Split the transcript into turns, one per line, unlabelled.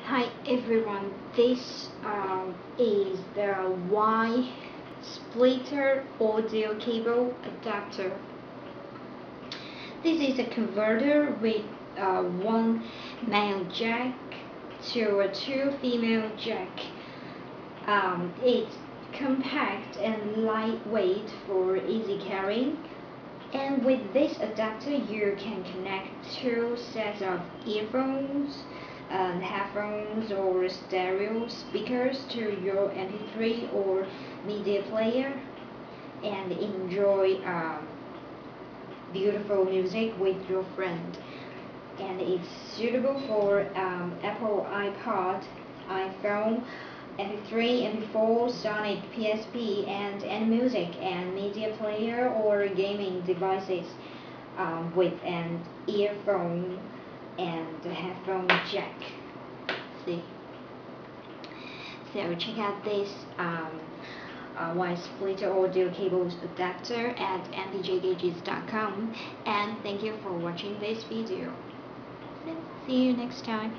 Hi everyone, this is the Y splitter audio cable adapter. This is a converter with one male jack to a two female jack. It's compact and lightweight for easy carrying. And with this adapter, you can connect two sets of earphones, headphones, or stereo speakers to your MP3 or media player and enjoy beautiful music with your friend. And it's suitable for Apple iPod, iPhone, MP3, MP4, Sony PSP, and any music and media player or gaming devices with an earphone and headphone jack. See? So check out this wide splitter audio cables adapter at mpjgadgets.com, and thank you for watching this video. So, see you next time.